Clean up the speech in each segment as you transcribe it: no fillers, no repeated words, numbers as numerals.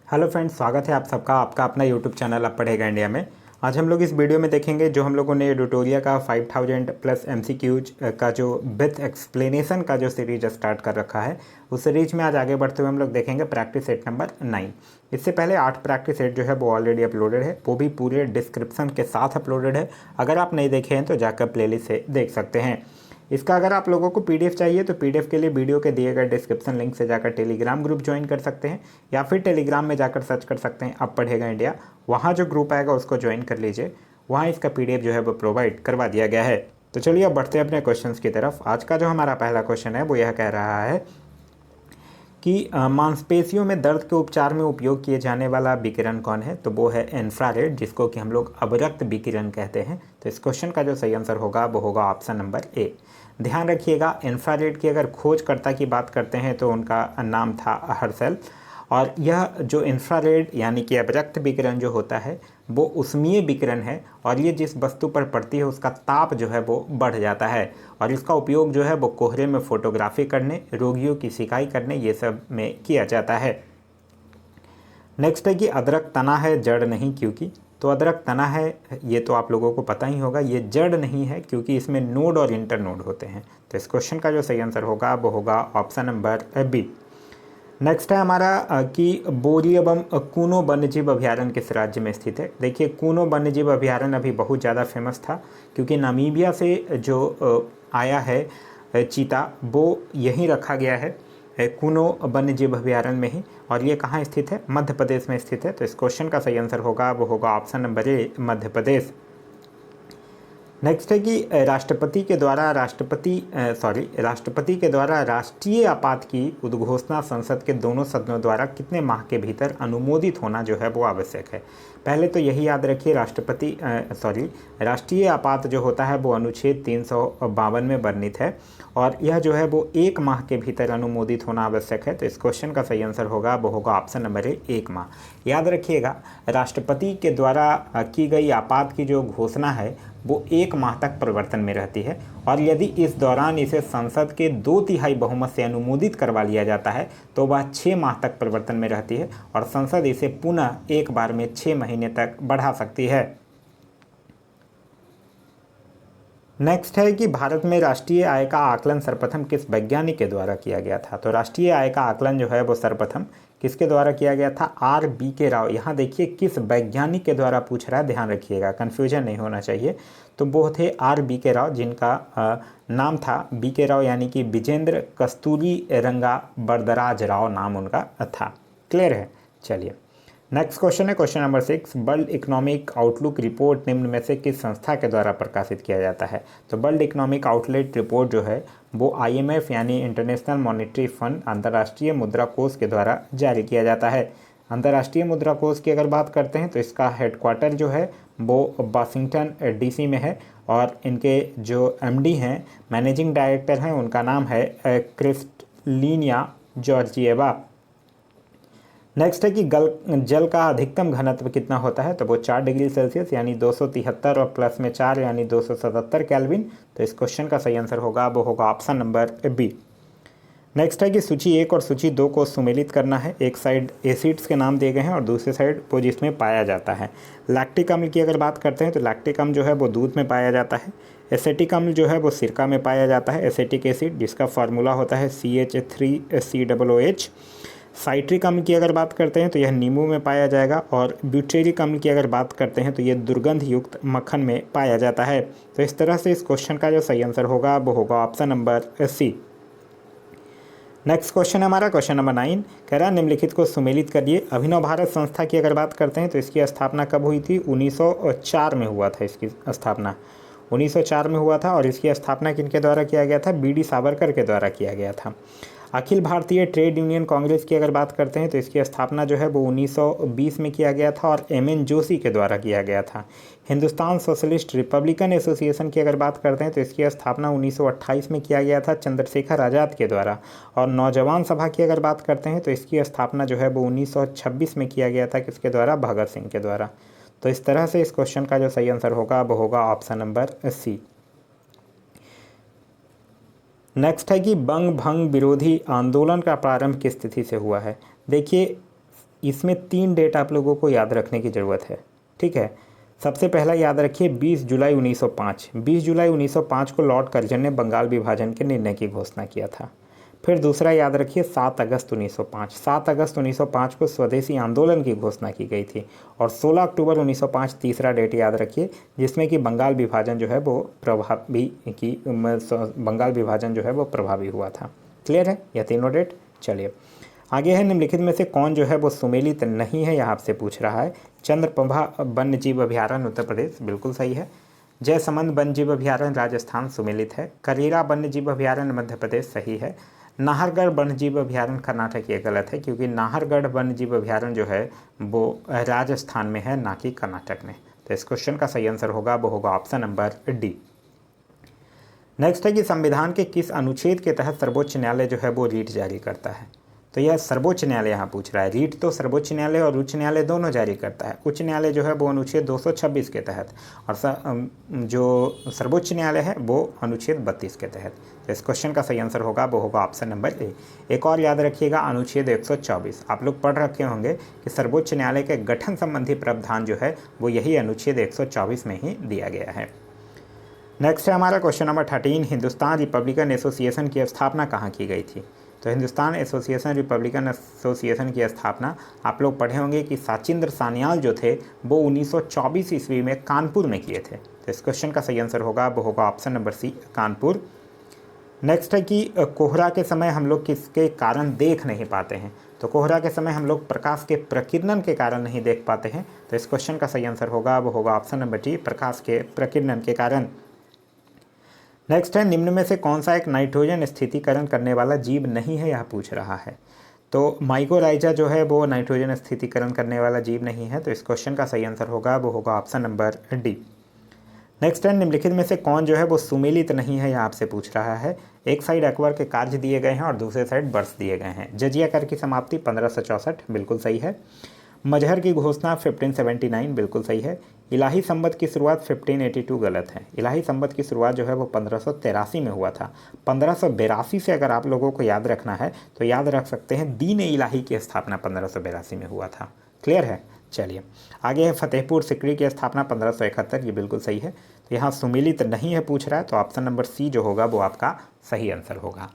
Hello friends, स्वागत है आप सबका आपका अपना यूट्यूब चैनल अब पढ़ेगा इंडिया में। आज हम लोग इस वीडियो में देखेंगे जो हम लोगों ने ट्यूटोरियल का 5000 प्लस एमसीक्यूज का जो विथ एक्सप्लेनेशन का जो सीरीज स्टार्ट कर रखा है, उस सीरीज में आज आगे बढ़ते हुए हम लोग देखेंगे प्रैक्टिस सेट नंबर 9। इससे पहले 8 प्रैक्टिस सेट जो है वो ऑलरेडी अपलोडेड है, वो भी पूरे डिस्क्रिप्शन के साथ अपलोडेड है। अगर आप नहीं देखे हैं तो जाकर प्लेलिस्ट से देख सकते हैं। इसका अगर आप लोगों को पीडीएफ चाहिए तो पीडीएफ के लिए वीडियो के दिए गए डिस्क्रिप्शन लिंक से जाकर टेलीग्राम ग्रुप ज्वाइन कर सकते हैं, या फिर टेलीग्राम में जाकर सर्च कर सकते हैं अब पढ़ेगा इंडिया। वहाँ जो ग्रुप आएगा उसको ज्वाइन कर लीजिए, वहाँ इसका पीडीएफ जो है वो प्रोवाइड करवा दिया गया है। तो चलिए अब बढ़ते हैं अपने क्वेश्चंस की तरफ। आज का जो हमारा पहला क्वेश्चन है वो यह कह रहा है कि मांसपेशियों में दर्द के उपचार में उपयोग किए जाने वाला विकिरण कौन है। तो वो है इंफ्रारेड, जिसको कि हम लोग अवरक्त विकिरण कहते हैं। तो इस क्वेश्चन का जो सही आंसर होगा वो होगा ऑप्शन नंबर ए। ध्यान रखिएगा, इंफ्रारेड की अगर खोजकर्ता की बात करते हैं तो उनका नाम था हर्सेल। और यह जो इंफ्रारेड यानी कि अवरक्त विकिरण जो होता है वो उष्मीय विकिरण है, और ये जिस वस्तु पर पड़ती है उसका ताप जो है वो बढ़ जाता है, और इसका उपयोग जो है वो कोहरे में फोटोग्राफी करने, रोगियों की सिकाई करने, ये सब में किया जाता है। नेक्स्ट है कि अदरक तना है जड़ नहीं क्योंकि। तो अदरक तना है, ये तो आप लोगों को पता ही होगा, ये जड़ नहीं है क्योंकि इसमें नोड और इंटर नोड होते हैं। तो इस क्वेश्चन का जो सही आंसर होगा वो होगा ऑप्शन नंबर बी। नेक्स्ट है हमारा कि बोरियबम कूनो वन्यजीव अभयारण्य किस राज्य में स्थित है। देखिए, कूनो वन्यजीव अभयारण्य अभी बहुत ज़्यादा फेमस था क्योंकि नामीबिया से जो आया है चीता, वो यहीं रखा गया है कूनो वन्यजीव अभयारण्य में ही। और ये कहाँ स्थित है? मध्य प्रदेश में स्थित है। तो इस क्वेश्चन का सही आंसर होगा वो होगा option number A, Madhya Pradesh. Next है कि राष्ट्रपति के द्वारा राष्ट्रीय आपात की उद्घोषणा संसद के दोनों सदनों द्वारा कितने माह के भीतर अनुमोदित होना जो है वो आवश्यक है। पहले तो यही याद रखिए, राष्ट्रीय आपात जो होता है वो अनुच्छेद 352 में वर्णित है, और यह जो है वो 1 माह के भीतर अनुमोदित होना आवश्यक है। तो इस क्वेश्चन का सही आंसर होगा वो होगा ऑप्शन नंबर ए, 1 माह। याद रखिएगा, राष्ट्रपति के द्वारा की गई आपात की जो घोषणा है वो 1 माह तक प्रवर्तन में रहती है, और यदि इस दौरान इसे संसद के 2/3 बहुमत से अनुमोदित करवा लिया जाता है तो वह 6 माह तक प्रवर्तन में रहती है, और संसद इसे पुनः एक बार में 6 महीने तक बढ़ा सकती है। नेक्स्ट है कि भारत में राष्ट्रीय आय का आकलन सर्वप्रथम किस वैज्ञानिक के द्वारा किया गया था। तो राष्ट्रीय आय का आकलन जो है वो सर्वप्रथम किसके द्वारा किया गया था? R.B.K. राव। यहाँ देखिए किस वैज्ञानिक के द्वारा पूछ रहा है, ध्यान रखिएगा, कन्फ्यूजन नहीं होना चाहिए। तो वो थे R.B.K. राव, जिनका नाम था B.K. राव, यानी कि विजेंद्र कस्तूरी रंगा बरदराज राव नाम उनका था। क्लियर है? चलिए नेक्स्ट क्वेश्चन है question number 6। World economic outlook report निम्न में से किस संस्था के द्वारा प्रकाशित किया जाता है। तो वर्ल्ड इकोनॉमिक आउटलुक रिपोर्ट जो है वो IMF यानी इंटरनेशनल मॉनेटरी फंड, अंतर्राष्ट्रीय मुद्रा कोष के द्वारा जारी किया जाता है। अंतर्राष्ट्रीय मुद्रा कोष की अगर बात करते हैं तो इसका हेडक्वार्टर जो है वो वाशिंगटन DC में है, और इनके जो MD हैं, मैनेजिंग डायरेक्टर हैं, उनका नाम है क्रिस्टलिनिया जॉर्जिएवा। नेक्स्ट है कि जल का अधिकतम घनत्व कितना होता है। तो वो 4 डिग्री सेल्सियस यानी 273 और प्लस में 4 यानी 277 केल्विन। तो इस क्वेश्चन का सही आंसर होगा वो होगा ऑप्शन नंबर बी। नेक्स्ट है कि सूची 1 और सूची 2 को सुमेलित करना है। एक साइड एसिड्स के नाम दिए गए हैं और दूसरी साइड वो जिसमें पाया जाता है। लैक्टिक अम्ल की अगर बात करते हैं तो लैक्टिक अम्ल जो है वो दूध में पाया जाता है। एसेटिक अम्ल जो है वो सिरका में पाया जाता है, एसेटिक एसिड, जिसका फार्मूला होता है CH3COOH। साइट्रिक अम्ल की अगर बात करते हैं तो यह नींबू में पाया जाएगा, और ब्यूटेरिक अम्ल की अगर बात करते हैं तो यह दुर्गंध युक्त मक्खन में पाया जाता है। तो इस तरह से इस क्वेश्चन का जो सही आंसर होगा वो होगा option number C. Next question है हमारा क्वेश्चन नंबर 9। कह रहा है निम्नलिखित को सुमेलित करिए। अभिनव भारत संस्था की अगर बात करते हैं तो इसकी स्थापना कब हुई थी? 1904 में हुआ था इसकी स्थापना, 1904 में हुआ था। और इसकी स्थापना किनके द्वारा किया गया था? BD सावरकर के द्वारा किया गया था। अखिल भारतीय ट्रेड यूनियन कांग्रेस की अगर बात करते हैं तो इसकी स्थापना जो है वो 1920 में किया गया था, और MN जोशी के द्वारा किया गया था। हिंदुस्तान सोशलिस्ट रिपब्लिकन एसोसिएशन की अगर बात करते हैं तो इसकी स्थापना 1928 में किया गया था, चंद्रशेखर आज़ाद के द्वारा। और नौजवान सभा की अगर बात करते हैं तो इसकी स्थापना जो है वो 1926 में किया गया था, किसके द्वारा? भगत सिंह के द्वारा। तो इस तरह से इस क्वेश्चन का जो सही आंसर होगा वो होगा ऑप्शन नंबर सी। नेक्स्ट है कि बंग भंग विरोधी आंदोलन का प्रारंभ किस तिथि से हुआ है। देखिए, इसमें 3 डेट आप लोगों को याद रखने की ज़रूरत है, ठीक है। सबसे पहला याद रखिए 20 जुलाई 1905। 20 जुलाई 1905 को लॉर्ड कर्जन ने बंगाल विभाजन के निर्णय की घोषणा किया था। फिर दूसरा याद रखिए 7 अगस्त 1905। 7 अगस्त 1905 को स्वदेशी आंदोलन की घोषणा की गई थी। और 16 अक्टूबर 1905 तीसरा डेट याद रखिए, जिसमें कि बंगाल विभाजन जो है वो प्रभावी हुआ था। क्लियर है यह तीनों डेट। चलिए आगे है, निम्नलिखित में से कौन जो है वो सुमेलित नहीं है, यह आपसे पूछ रहा है। चंद्रप्रभा वन्य जीव अभ्यारण्य उत्तर प्रदेश, बिल्कुल सही है। जयसमंद वन्य जीव अभ्यारण्य राजस्थान, सुमेलित है। करीरा वन्य जीव अभ्यारण्य मध्य प्रदेश, सही है। नाहरगढ़ वन्य जीव अभ्यारण्य कर्नाटक, ये गलत है, क्योंकि नाहरगढ़ वन्य जीव अभ्यारण्य जो है वो राजस्थान में है, ना कि कर्नाटक में। तो इस क्वेश्चन का सही आंसर होगा वो होगा ऑप्शन नंबर डी। नेक्स्ट है कि संविधान के किस अनुच्छेद के तहत सर्वोच्च न्यायालय जो है वो रीट जारी करता है। तो यह सर्वोच्च न्यायालय यहाँ पूछ रहा है। रीट तो सर्वोच्च न्यायालय और उच्च न्यायालय दोनों जारी करता है। उच्च न्यायालय जो है वो अनुच्छेद 226 के तहत, और जो सर्वोच्च न्यायालय है वो अनुच्छेद 32 के तहत। तो इस क्वेश्चन का सही आंसर होगा वो होगा ऑप्शन नंबर ए। एक और याद रखिएगा, अनुच्छेद 124। आप लोग पढ़ रखे होंगे कि सर्वोच्च न्यायालय के गठन संबंधी प्रावधान जो है वो यही अनुच्छेद 124 में ही दिया गया है। नेक्स्ट है हमारा question number 13, Hindustan Republican association की स्थापना कहाँ की गई थी। तो हिंदुस्तान एसोसिएशन रिपब्लिकन एसोसिएशन की स्थापना आप लोग पढ़े होंगे कि साचिंद्र सान्याल जो थे वो 1924 ईस्वी में कानपुर में किए थे। तो इस क्वेश्चन का सही आंसर होगा वो होगा option number C, Kanpur. Next है कि कोहरा के समय हम लोग किसके कारण देख नहीं पाते हैं। तो कोहरा के समय हम लोग प्रकाश के प्रकीर्णन के कारण नहीं देख पाते हैं। तो इस क्वेश्चन का सही आंसर होगा वो होगा ऑप्शन नंबर डी, प्रकाश के प्रकीर्णन के कारण। नेक्स्ट है, निम्न में से कौन सा एक नाइट्रोजन स्थितीकरण करने वाला जीव नहीं है, यह पूछ रहा है। तो माइकोराइजा जो है वो नाइट्रोजन स्थितीकरण करने वाला जीव नहीं है। तो इस क्वेश्चन का सही आंसर होगा वो होगा ऑप्शन नंबर डी। नेक्स्ट है, निम्नलिखित में से कौन जो है वो सुमेलित नहीं है, यह आपसे पूछ रहा है। एक साइड अकबर के कार्य दिए गए हैं और दूसरे साइड वर्ष दिए गए हैं। जजिया कर की समाप्ति 1564, बिल्कुल सही है। मजहर की घोषणा 1579, बिल्कुल सही है। इलाही संवत की शुरुआत 1582, गलत है। इलाही संवत की शुरुआत जो है वो 1583 में हुआ था। 1582 से अगर आप लोगों को याद रखना है तो याद रख सकते हैं, दीन इलाही की स्थापना 1582 में हुआ था। क्लियर है। चलिए आगे है, फतेहपुर सिकरी की स्थापना 1571, ये बिल्कुल सही है। तो यहाँ सुमेलित नहीं है पूछ रहा है, तो ऑप्शन नंबर सी जो होगा वो आपका सही आंसर होगा।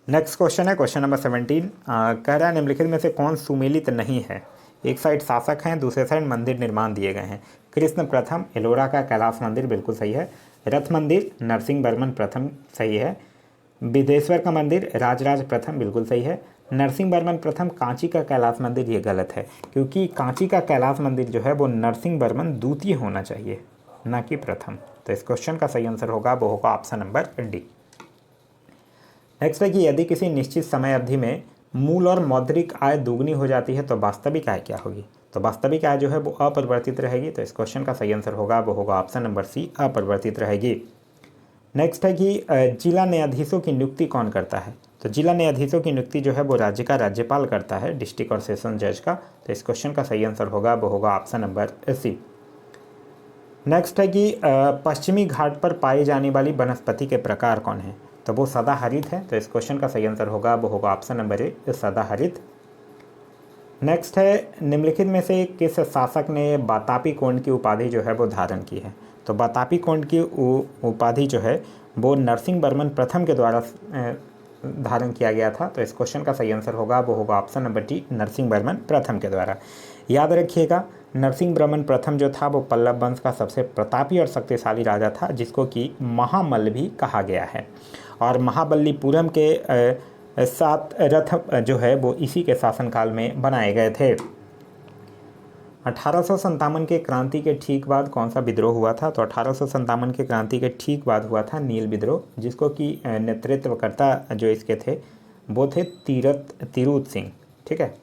नेक्स्ट क्वेश्चन है क्वेश्चन नंबर 17, कह रहा है निम्नलिखित में से कौन सुमेलित नहीं है। एक साइड शासक हैं, दूसरे साइड मंदिर निर्माण दिए गए हैं। कृष्ण प्रथम एलोरा का कैलाश मंदिर, बिल्कुल सही है। रथ मंदिर नरसिंह वर्मन प्रथम, सही है। विदेश्वर का मंदिर राजराज प्रथम, बिल्कुल सही है। नरसिंह वर्मन प्रथम कांची का कैलाश मंदिर, ये गलत है, क्योंकि कांची का कैलाश मंदिर जो है वो नरसिंह वर्मन द्वितीय होना चाहिए, ना कि प्रथम। तो इस क्वेश्चन का सही आंसर होगा वो होगा ऑप्शन नंबर डी। नेक्स्ट है कि यदि किसी निश्चित समय अवधि में मूल और मौद्रिक आय दुगनी हो जाती है तो वास्तविक आय क्या होगी। तो वास्तविक आय जो है वो अपरिवर्तित रहेगी। तो इस क्वेश्चन का सही आंसर होगा वो होगा ऑप्शन नंबर सी, अपरिवर्तित रहेगी। नेक्स्ट है कि जिला न्यायाधीशों की नियुक्ति कौन करता है। तो जिला न्यायाधीशों की नियुक्ति जो है वो राज्य का राज्यपाल करता है, डिस्ट्रिक्ट और सेशन जज का। तो इस क्वेश्चन का सही आंसर होगा वो होगा ऑप्शन नंबर सी। नेक्स्ट है कि पश्चिमी घाट पर पाई जाने वाली वनस्पति के प्रकार कौन है। तो वो सदाहरित है। तो इस क्वेश्चन का सही आंसर होगा वो होगा ऑप्शन नंबर ए, सदाहरित। नेक्स्ट है, निम्नलिखित में से किस शासक ने बातापी कोंड की उपाधि जो है वो धारण की है। तो बातापी कोंड की उपाधि जो है वो नरसिंह वर्मन प्रथम के द्वारा धारण किया गया था। तो इस क्वेश्चन का सही आंसर होगा वो होगा option number D, Narasimha Varman प्रथम के द्वारा। याद रखिएगा, नरसिंह वर्मन प्रथम जो था वो पल्लव वंश का सबसे प्रतापी और शक्तिशाली राजा था, जिसको कि महामल्ल भी कहा गया है। और महाबलीपुरम के 7 रथ जो है वो इसी के शासनकाल में बनाए गए थे। 1857 के क्रांति के ठीक बाद कौन सा विद्रोह हुआ था। तो 1857 के क्रांति के ठीक बाद हुआ था नील विद्रोह, जिसको कि नेतृत्वकर्ता जो इसके थे वो थे तिरुत सिंह। ठीक है।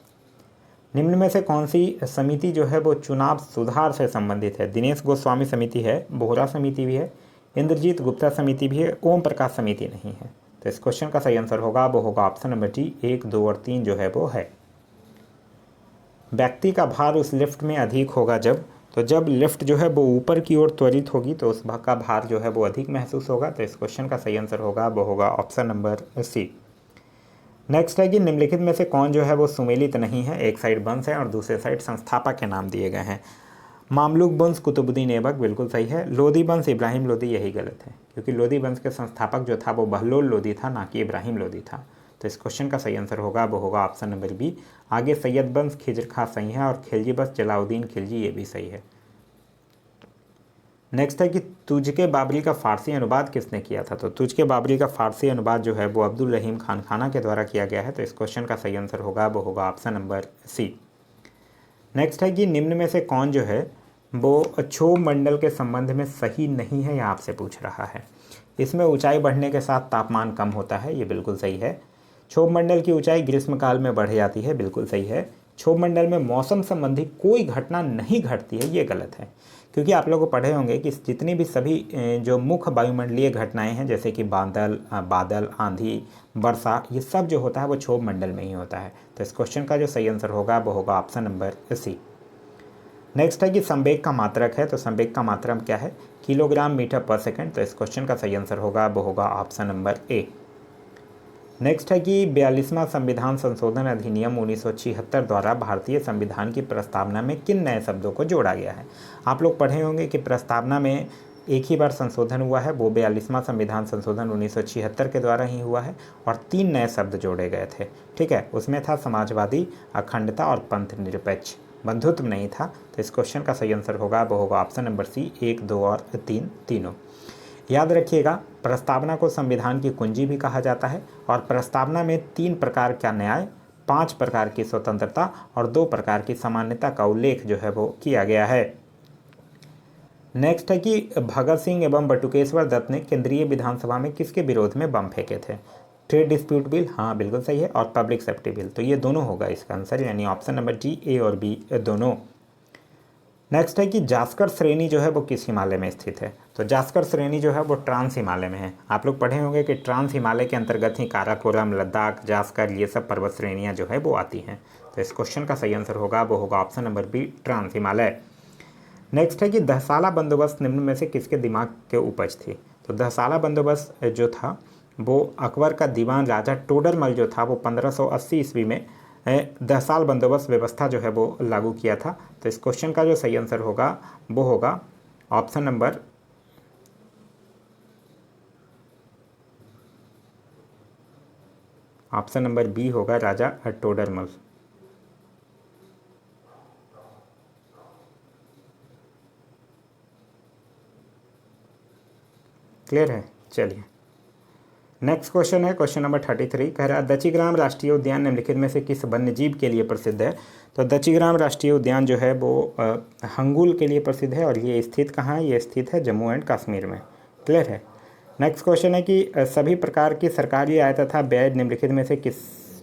निम्न में से कौन सी समिति जो है वो चुनाव सुधार से संबंधित है। दिनेश गोस्वामी समिति है, बोहरा समिति भी है, इंद्रजीत गुप्ता समिति भी है, ओम प्रकाश समिति नहीं है। तो इस क्वेश्चन का सही आंसर होगा वो होगा ऑप्शन नंबर डी, 1, 2 और 3 जो है वो है। व्यक्ति का भार उस लिफ्ट में अधिक होगा जब लिफ्ट जो है वो ऊपर की ओर त्वरित होगी तो उस भाग का भार जो है वो अधिक महसूस होगा। तो इस क्वेश्चन का सही आंसर होगा वो होगा ऑप्शन नंबर सी। नेक्स्ट है कि निम्नलिखित में से कौन जो है वो सुमेलित नहीं है, एक साइड वंश है और दूसरे साइड संस्थापक के नाम दिए गए हैं। मामलुक वंश कुतुबुद्दीन ऐबक, बिल्कुल सही है। लोदी वंश इब्राहिम लोदी, यही गलत है, क्योंकि लोदी वंश के संस्थापक जो था वो बहलोल लोदी था, ना कि इब्राहिम लोदी था। तो इस क्वेश्चन का सही आंसर होगा वो होगा ऑप्शन नंबर बी। आगे सैयद वंश खिजर खां सही है और खिलजी वंश जलाउद्दीन खिलजी, ये भी सही है। नेक्स्ट है कि तुझके बाबरी का फ़ारसी अनुवाद किसने किया था। तो तुझके बाबरी का फ़ारसी अनुवाद जो है वो अब्दुल रहीम खान खाना के द्वारा किया गया है। तो इस क्वेश्चन का सही आंसर होगा वो होगा ऑप्शन नंबर सी। नेक्स्ट है कि निम्न में से कौन जो है वो क्षोभ मंडल के संबंध में सही नहीं है, या आपसे पूछ रहा है। इसमें ऊंचाई बढ़ने के साथ तापमान कम होता है, ये बिल्कुल सही है। क्षोभ मंडल की ऊंचाई ग्रीष्मकाल में बढ़ जाती है, बिल्कुल सही है। क्षोभ मंडल में मौसम संबंधी कोई घटना नहीं घटती है, ये गलत है, क्योंकि आप लोग पढ़े होंगे कि जितनी भी सभी जो मुख्य वायुमंडलीय घटनाएं हैं, जैसे कि बादल, आंधी, वर्षा, ये सब जो होता है वो क्षोभ मंडल में ही होता है। तो इस क्वेश्चन का जो सही आंसर होगा वो होगा ऑप्शन नंबर सी। नेक्स्ट है कि संवेग का मात्रक है। तो संवेग का मात्रक क्या है, किलोग्राम मीटर पर सेकंड। तो इस क्वेश्चन का सही आंसर होगा वो होगा ऑप्शन नंबर ए। नेक्स्ट है कि 42वां संविधान संशोधन अधिनियम 1976 द्वारा भारतीय संविधान की प्रस्तावना में किन नए शब्दों को जोड़ा गया है। आप लोग पढ़े होंगे कि प्रस्तावना में एक ही बार संशोधन हुआ है, वो 42वां संविधान संशोधन 1976 के द्वारा ही हुआ है, और 3 नए शब्द जोड़े गए थे। ठीक है, उसमें था समाजवादी, अखंडता और पंथ निरपेक्ष, बंधुत्व नहीं था। तो इस क्वेश्चन का सही आंसर होगा वो होगा ऑप्शन नंबर सी, 1, 2 और 3 तीनों। याद रखिएगा, प्रस्तावना को संविधान की कुंजी भी कहा जाता है, और प्रस्तावना में 3 प्रकार का न्याय, 5 प्रकार की स्वतंत्रता और 2 प्रकार की सामान्यता का उल्लेख जो है वो किया गया है। नेक्स्ट है कि भगत सिंह एवं बटुकेश्वर दत्त ने केंद्रीय विधानसभा में किसके विरोध में बम फेंके थे। ट्रेड डिस्प्यूट बिल, हाँ बिल्कुल सही है, और पब्लिक सेफ्टी बिल। तो ये दोनों होगा इसका आंसर, यानी ऑप्शन नंबर जी, ए और बी दोनों। नेक्स्ट है कि जास्कर श्रेणी जो है वो किस हिमालय में स्थित है। तो जास्कर श्रेणी जो है वो ट्रांस हिमालय में है। आप लोग पढ़े होंगे कि ट्रांस हिमालय के अंतर्गत ही काराकोरम, लद्दाख, जास्कर, ये सब पर्वत श्रेणियाँ जो है वो आती हैं। तो इस क्वेश्चन का सही आंसर होगा वो होगा option number B, trans Himalaya. Next है कि दहसाला बंदोबस्त निम्न में से किसके दिमाग के उपज थी। तो दहसाला बंदोबस्त जो था वो अकबर का दीवान राजा टोडरमल जो था वो 1580 ईस्वी में 10 साल बंदोबस्त व्यवस्था जो है वो लागू किया था। तो इस क्वेश्चन का जो सही आंसर होगा वो होगा ऑप्शन नंबर बी होगा, राजा टोडरमल। क्लियर है, चलिए नेक्स्ट क्वेश्चन है क्वेश्चन नंबर 33। कह रहा है दचिग्राम राष्ट्रीय उद्यान निम्नलिखित में से किस वन्य जीव के लिए प्रसिद्ध है। तो दचिग्राम राष्ट्रीय उद्यान जो है वो हंगुल के लिए प्रसिद्ध है, और ये स्थित कहाँ है, ये स्थित है जम्मू एंड कश्मीर में। क्लियर है। नेक्स्ट क्वेश्चन है कि सभी प्रकार की सरकारी आय तथा व्यय निम्नलिखित में से किस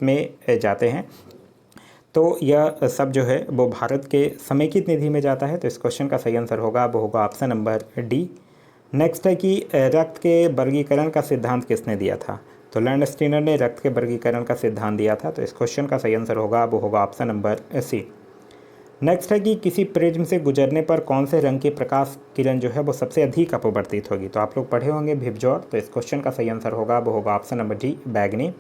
में जाते हैं। तो यह सब जो है वो भारत के समेकित निधि में जाता है। तो इस क्वेश्चन का सही आंसर होगा वो होगा ऑप्शन नंबर डी। नेक्स्ट है कि रक्त के वर्गीकरण का सिद्धांत किसने दिया था। तो लैंडस्टीनर ने रक्त के वर्गीकरण का सिद्धांत दिया था। तो इस क्वेश्चन का सही आंसर होगा वो होगा ऑप्शन नंबर सी। नेक्स्ट है कि किसी प्रिज्म से गुजरने पर कौन से रंग की प्रकाश किरण जो है वो सबसे अधिक अपवर्तित होगी। तो आप लोग पढ़े होंगे भिबजॉर। तो इस क्वेश्चन का सही आंसर होगा वो होगा ऑप्शन नंबर डी, बैगनी।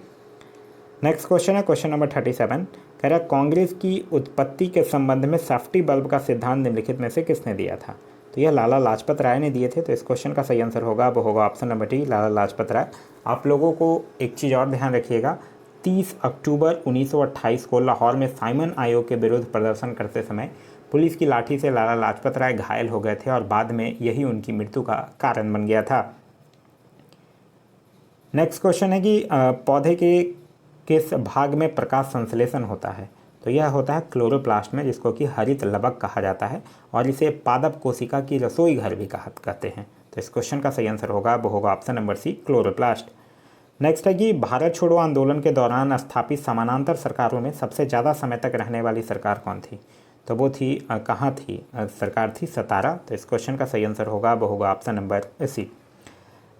नेक्स्ट क्वेश्चन है क्वेश्चन नंबर 37। कह रहा है कांग्रेस की उत्पत्ति के संबंध में सेफ्टी बल्ब का सिद्धांत निम्नलिखित में से किसने दिया था। तो यह लाला लाजपत राय ने दिए थे। तो इस क्वेश्चन का सही आंसर होगा वो होगा option number D, Lala Lajpat Rai. आप लोगों को एक चीज़ और ध्यान रखिएगा, 30 अक्टूबर 1928 को लाहौर में साइमन आयोग के विरुद्ध प्रदर्शन करते समय पुलिस की लाठी से लाला लाजपत राय घायल हो गए थे, और बाद में यही उनकी मृत्यु का कारण बन गया था। नेक्स्ट क्वेश्चन है कि पौधे के किस भाग में प्रकाश संश्लेषण होता है। तो यह होता है क्लोरोप्लास्ट में, जिसको कि हरित लवक कहा जाता है, और इसे पादप कोशिका की रसोई घर भी कहते हैं। तो इस क्वेश्चन का सही आंसर होगा वो होगा option number C, chloroplast. Next है कि भारत छोड़ो आंदोलन के दौरान स्थापित समानांतर सरकारों में सबसे ज़्यादा समय तक रहने वाली सरकार कौन थी। तो वो थी कहाँ थी सरकार थी, सतारा। तो इस क्वेश्चन का सही आंसर होगा वो होगा ऑप्शन नंबर सी।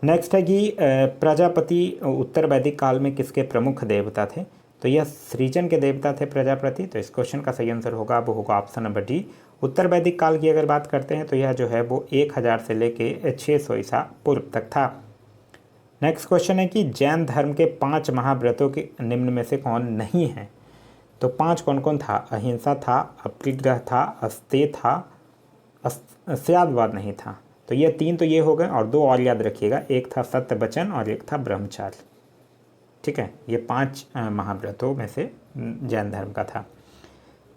नेक्स्ट है कि प्रजापति उत्तर वैदिक काल में किसके प्रमुख देवता थे। तो यह सृजन के देवता थे प्रजापति। तो इस क्वेश्चन का सही आंसर होगा वो होगा ऑप्शन नंबर डी। उत्तर वैदिक काल की अगर बात करते हैं तो यह जो है वो 1000 से लेके 600 ईसा पूर्व तक था। नेक्स्ट क्वेश्चन है कि जैन धर्म के 5 महाव्रतों के निम्न में से कौन नहीं है। तो 5 कौन कौन था? अहिंसा था, अपरिग्रह था, अस्तेय था, अस्यादवाद नहीं था। तो ये 3 तो ये हो गए और 2 और याद रखिएगा, एक था सत्य वचन और एक था ब्रह्मचार्य। ठीक है, ये 5 महाव्रतों में से जैन धर्म का था।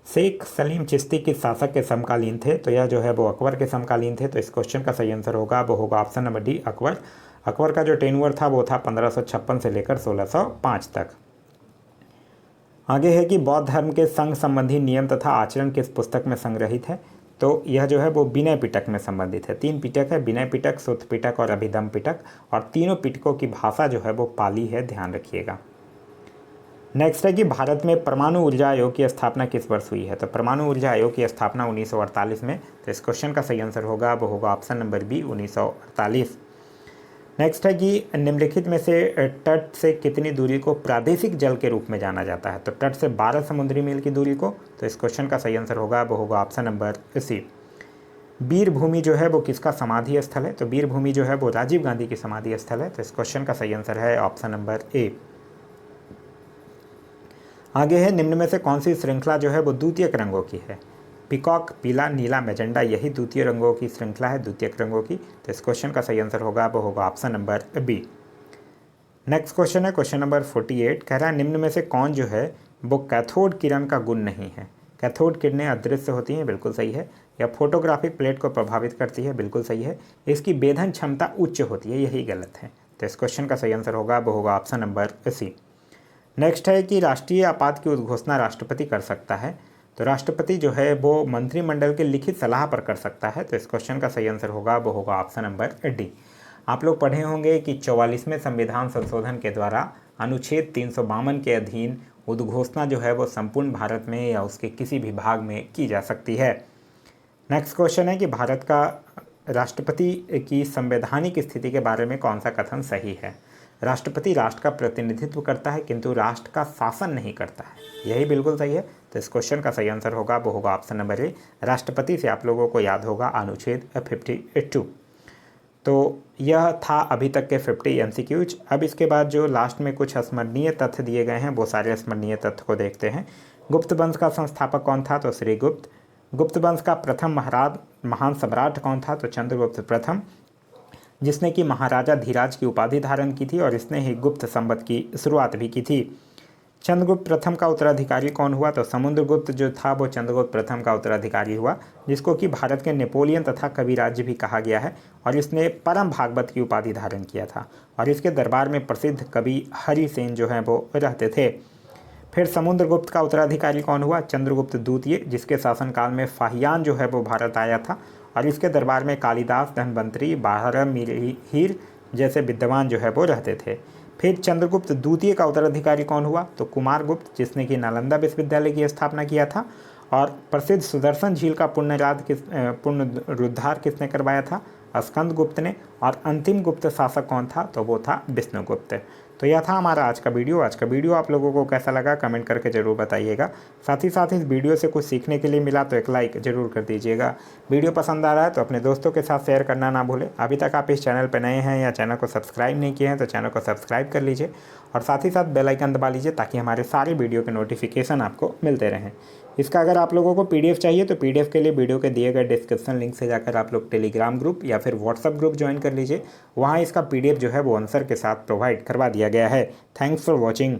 शेख सलीम चिश्ती किस शासक के समकालीन थे? तो यह जो है वो अकबर के समकालीन थे। तो इस क्वेश्चन का सही आंसर होगा वो होगा option number D, Akbar. Akbar का जो टेन्योर था वो था 1556 से लेकर 1605 तक। आगे है कि बौद्ध धर्म के संघ संबंधी नियम तथा आचरण किस पुस्तक में संग्रहित है? तो यह जो है वो विनय पिटक में संबंधित है। 3 पिटक है, विनय पिटक, सुत्त पिटक और अभिधम पिटक, और तीनों पिटकों की भाषा जो है वो पाली है, ध्यान रखिएगा। नेक्स्ट है कि भारत में परमाणु ऊर्जा आयोग की स्थापना किस वर्ष हुई है? तो परमाणु ऊर्जा आयोग की स्थापना 1948 में। तो इस क्वेश्चन का सही आंसर होगा वो होगा ऑप्शन नंबर बी, 1948। नेक्स्ट है कि निम्नलिखित में से तट से कितनी दूरी को प्रादेशिक जल के रूप में जाना जाता है? तो तट से 12 समुद्री मील की दूरी को। तो इस क्वेश्चन का सही आंसर होगा वो होगा ऑप्शन नंबर सी। वीरभूमि जो है वो किसका समाधि स्थल है? तो वीरभूमि जो है वो राजीव गांधी की समाधि स्थल है। तो इस क्वेश्चन का सही आंसर है ऑप्शन नंबर ए। आगे है, निम्न में से कौन सी श्रृंखला जो है वो द्वितीयक रंगों की है? पिकॉक, पीला, नीला, मैजेंडा, यही द्वितीय रंगों की श्रृंखला है, द्वितीयक रंगों की। तो इस क्वेश्चन का सही आंसर होगा वो होगा option number B. Next question है क्वेश्चन नंबर 48, कह रहा है निम्न में से कौन जो है वो कैथोड किरण का गुण नहीं है? कैथोड किरणें अदृश्य होती हैं, बिल्कुल सही है। या फोटोग्राफिक प्लेट को प्रभावित करती है, बिल्कुल सही है। इसकी वेधन क्षमता उच्च होती है, यही गलत है। तो इस क्वेश्चन का सही आंसर होगा वो होगा ऑप्शन नंबर सी। नेक्स्ट है कि राष्ट्रीय आपात की उद्घोषणा राष्ट्रपति कर सकता है। तो राष्ट्रपति जो है वो मंत्रिमंडल के लिखित सलाह पर कर सकता है। तो इस क्वेश्चन का सही आंसर होगा वो होगा ऑप्शन नंबर डी। आप लोग पढ़े होंगे कि 44वें संविधान संशोधन के द्वारा अनुच्छेद 352 के अधीन उद्घोषणा जो है वो संपूर्ण भारत में या उसके किसी भी भाग में की जा सकती है। नेक्स्ट क्वेश्चन है कि भारत का राष्ट्रपति की संवैधानिक स्थिति के बारे में कौन सा कथन सही है? राष्ट्रपति राष्ट्र का प्रतिनिधित्व करता है किंतु राष्ट्र का शासन नहीं करता है, यही बिल्कुल सही है। तो इस क्वेश्चन का सही आंसर होगा वो होगा ऑप्शन नंबर ए। राष्ट्रपति से आप लोगों को याद होगा अनुच्छेद 52। तो यह था अभी तक के 50 MCQs। अब इसके बाद जो लास्ट में कुछ स्मरणीय तथ्य दिए गए हैं वो सारे स्मरणीय तथ्य को देखते हैं। गुप्त वंश का संस्थापक कौन था? तो श्री गुप्त। गुप्त वंश का प्रथम महान सम्राट कौन था? तो चंद्रगुप्त प्रथम, जिसने कि महाराजा धीराज की उपाधि धारण की थी और इसने ही गुप्त संवत की शुरुआत भी की थी। चंद्रगुप्त प्रथम का उत्तराधिकारी कौन हुआ? तो समुद्रगुप्त जो था वो चंद्रगुप्त प्रथम का उत्तराधिकारी हुआ, जिसको कि भारत के नेपोलियन तथा कविराज्य भी कहा गया है, और इसने परम भागवत की उपाधि धारण किया था और इसके दरबार में प्रसिद्ध कवि हरिसेन जो हैं वो रहते थे। फिर समुद्रगुप्त का उत्तराधिकारी कौन हुआ? चंद्रगुप्त द्वितीय, जिसके शासनकाल में फाहियान जो है वो भारत आया था और इसके दरबार में कालिदास, धन्वंतरी, बारहमिहिर जैसे विद्वान जो है वो रहते थे। फिर चंद्रगुप्त द्वितीय का उत्तराधिकारी कौन हुआ? तो कुमारगुप्त, जिसने कि नालंदा विश्वविद्यालय की स्थापना किया था। और प्रसिद्ध सुदर्शन झील का पुनरुद्धार किसने करवाया था? स्कंदगुप्त ने। और अंतिम गुप्त शासक कौन था? तो वो था विष्णुगुप्त। तो यह था हमारा आज का वीडियो। आज का वीडियो आप लोगों को कैसा लगा कमेंट करके ज़रूर बताइएगा। साथ ही साथ इस वीडियो से कुछ सीखने के लिए मिला तो एक लाइक ज़रूर कर दीजिएगा। वीडियो पसंद आ रहा है तो अपने दोस्तों के साथ शेयर करना ना भूलें। अभी तक आप इस चैनल पर नए हैं या चैनल को सब्सक्राइब नहीं किए हैं तो चैनल को सब्सक्राइब कर लीजिए और साथ ही साथ बेल आइकन दबा लीजिए ताकि हमारे सारे वीडियो के नोटिफिकेशन आपको मिलते रहें। इसका अगर आप लोगों को PDF चाहिए तो PDF के लिए वीडियो के दिए गए डिस्क्रिप्शन लिंक से जाकर आप लोग टेलीग्राम ग्रुप या फिर व्हाट्सअप ग्रुप ज्वाइन कर लीजिए। वहाँ इसका PDF जो है वो आंसर के साथ प्रोवाइड करवा दिया गया है। Thanks for watching.